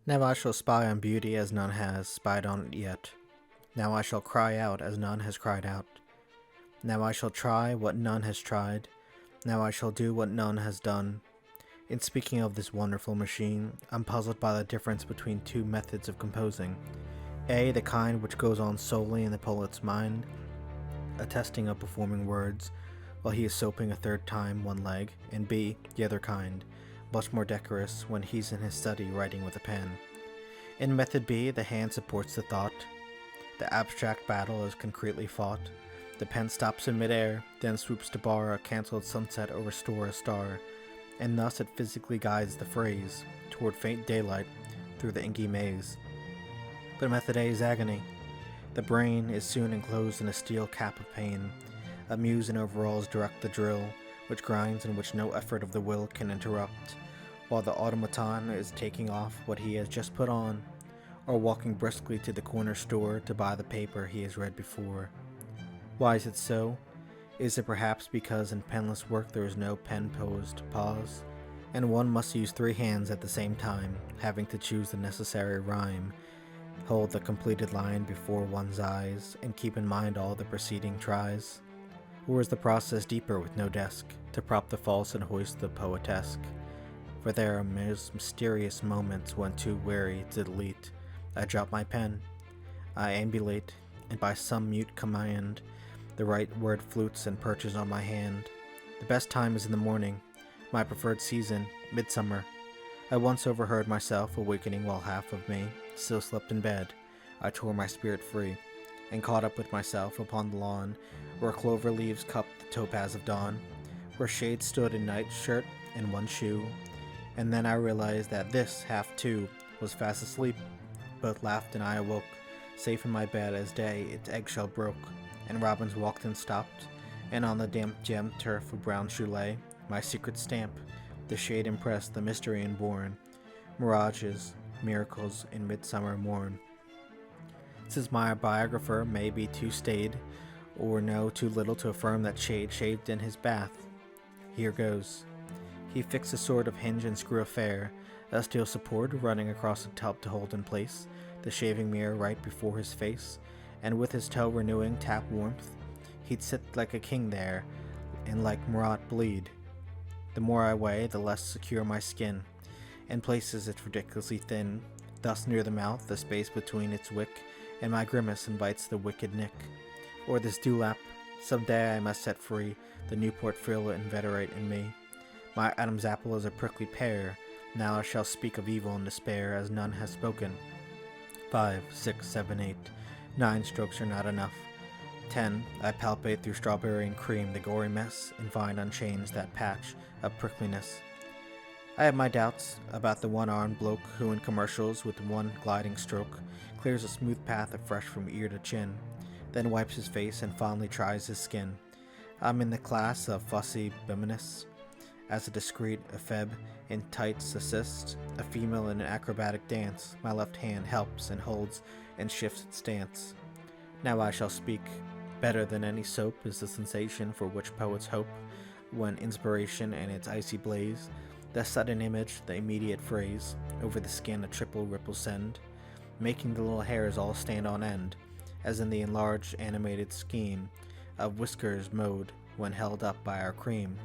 Now I shall spy on beauty as none has spied on it yet. Now I shall cry out as none has cried out. Now I shall try what none has tried. Now I shall do what none has done. In speaking of this wonderful machine, I'm puzzled by the difference between two methods of composing. A, the kind which goes on solely in the poet's mind, attesting of performing words, while he is soaping a third time one leg, and B, the other kind, much more decorous when he's in his study writing with a pen. In method B, the hand supports the thought. The abstract battle is concretely fought. The pen stops in midair, then swoops to bar a cancelled sunset or restore a star, and thus it physically guides the phrase toward faint daylight through the inky maze. But method A is agony. The brain is soon enclosed in a steel cap of pain. A muse in overalls direct the drill, which grinds and which no effort of the will can interrupt, while the automaton is taking off what he has just put on, or walking briskly to the corner store to buy the paper he has read before. Why is it so? Is it perhaps because in penless work there is no pen-posed pause, and one must use three hands at the same time, having to choose the necessary rhyme, hold the completed line before one's eyes, and keep in mind all the preceding tries? Or is the process deeper with no desk, to prop the false and hoist the poetesque? For there are mysterious moments when too weary to delete, I drop my pen, I ambulate, and by some mute command, the right word flutes and perches on my hand. The best time is in the morning, my preferred season, midsummer. I once overheard myself awakening while half of me still slept in bed. I tore my spirit free, and caught up with myself upon the lawn, where clover leaves cupped the topaz of dawn, where shade stood in night shirt and one shoe, and then I realized that this half too was fast asleep. Both laughed and I awoke, safe in my bed as day its eggshell broke, and robins walked and stopped, and on the damp gemmed turf of brown shoe lay my secret stamp, the shade impressed, the mystery inborn, mirages, miracles in midsummer morn. Since my biographer may be too staid, or know too little to affirm that shade shaved in his bath, here goes. He fixed a sort of hinge and screw affair, a steel support running across the tub to hold in place the shaving mirror right before his face, and with his toe renewing tap warmth, he'd sit like a king there, and like Murat bleed. The more I weigh, the less secure my skin, and places it ridiculously thin, thus near the mouth, the space between its wick and my grimace invites the wicked nick. Or this dewlap, some day I must set free the Newport frill inveterate in me. My Adam's apple is a prickly pear, now I shall speak of evil and despair as none has spoken. 5, 6, 7, 8, 9 strokes are not enough. 10, I palpate through strawberry and cream the gory mess, and find unchanged that patch of prickliness. I have my doubts about the one-armed bloke who in commercials with one gliding stroke clears a smooth path afresh from ear to chin, then wipes his face and fondly tries his skin. I'm in the class of fussy feminists. As a discreet epheb in tights assists a female in an acrobatic dance, my left hand helps and holds and shifts its stance. Now I shall speak. Better than any soap is the sensation for which poets hope, when inspiration and its icy blaze, the sudden image, the immediate phrase, over the skin a triple ripple send, making the little hairs all stand on end, as in the enlarged animated scheme of whiskers mode when held up by our cream.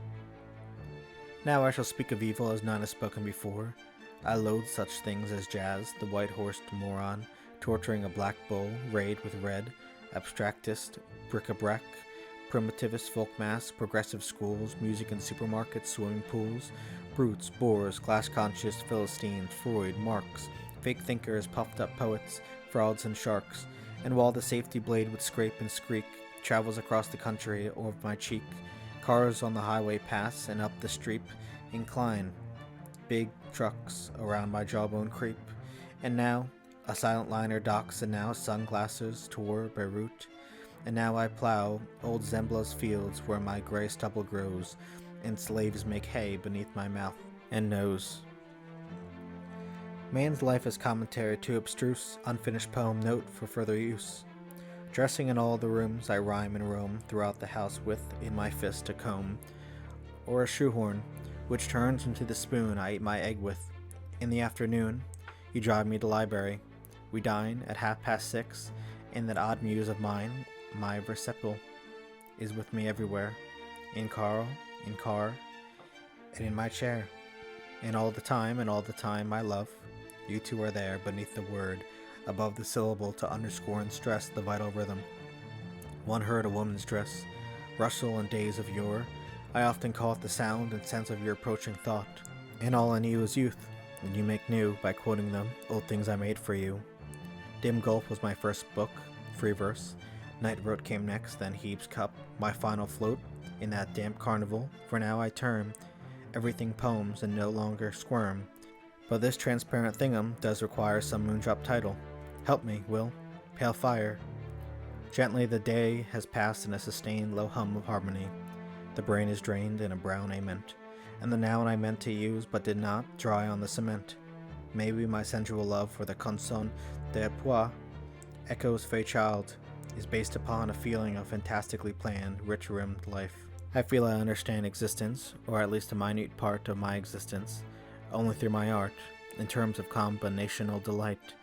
Now I shall speak of evil as none has spoken before. I loathe such things as jazz, the white-horsed moron, torturing a black bull, rayed with red, abstractist, bric-a-brac, primitivist folk mass, progressive schools, music in supermarkets, swimming pools, brutes, bores, class-conscious Philistines, Freud, Marx, fake thinkers, puffed-up poets, frauds and sharks, and while the safety blade would scrape and squeak, travels across the country over my cheek, cars on the highway pass and up the street incline, big trucks around my jawbone creep, and now a silent liner docks, and now sunglasses tour Beirut, and now I plow old Zembla's fields where my gray stubble grows, and slaves make hay beneath my mouth and nose. Man's life is commentary to abstruse, unfinished poem note for further use. Dressing in all the rooms, I rhyme and roam throughout the house with, in my fist, a comb, or a shoehorn, which turns into the spoon I eat my egg with. In the afternoon, You drive me to library. We dine at 6:30, and that odd muse of mine, my Verseppel, is with me everywhere. In car, and in my chair. And all the time, my love, you two are there beneath the word, above the syllable to underscore and stress the vital rhythm. One heard a woman's dress rustle in days of yore. I often caught the sound and sense of your approaching thought. And all I knew is youth, and you make new by quoting them, old things I made for you. Dim Gulf was my first book, free verse. Night Road came next, then Hebe's Cup, my final float in that damp carnival. For now I turn everything poems and no longer squirm. But this transparent thingum does require some moondrop title. Help me, Will. Pale fire. Gently the day has passed in a sustained low hum of harmony. The brain is drained in a brown ament, and the noun I meant to use but did not dry on the cement. Maybe my sensual love for the consonne de pois, echoes fey child, is based upon a feeling of fantastically planned, rich-rimmed life. I feel I understand existence, or at least a minute part of my existence, only through my art, in terms of combinational delight.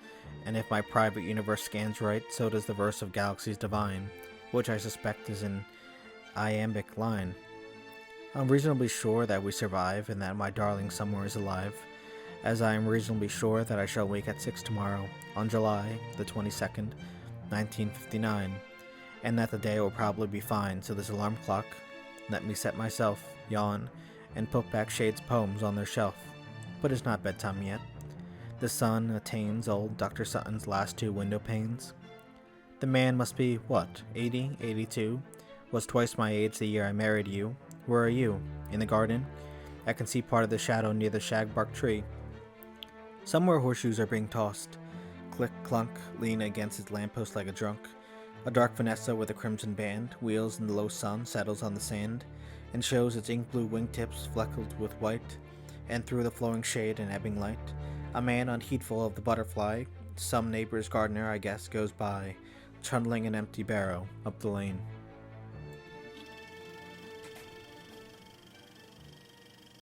And if my private universe scans right, so does the verse of Galaxies Divine, which I suspect is an iambic line. I'm reasonably sure that we survive and that my darling somewhere is alive, as I am reasonably sure that I shall wake at 6 tomorrow, on July the 22nd, 1959, and that the day will probably be fine. So this alarm clock, let me set myself, yawn, and put back Shade's poems on their shelf. But it's not bedtime yet. The sun attains old Dr. Sutton's last 2 window panes. The man must be, what, 80, 82? Was twice my age the year I married you. Where are you? In the garden? I can see part of the shadow near the shagbark tree. Somewhere horseshoes are being tossed. Click, clunk, lean against its lamppost like a drunk. A dark Vanessa with a crimson band wheels in the low sun, settles on the sand, and shows its ink-blue wingtips fleckled with white, and through the flowing shade and ebbing light, a man unheedful of the butterfly, some neighbor's gardener, I guess, goes by, trundling an empty barrow up the lane.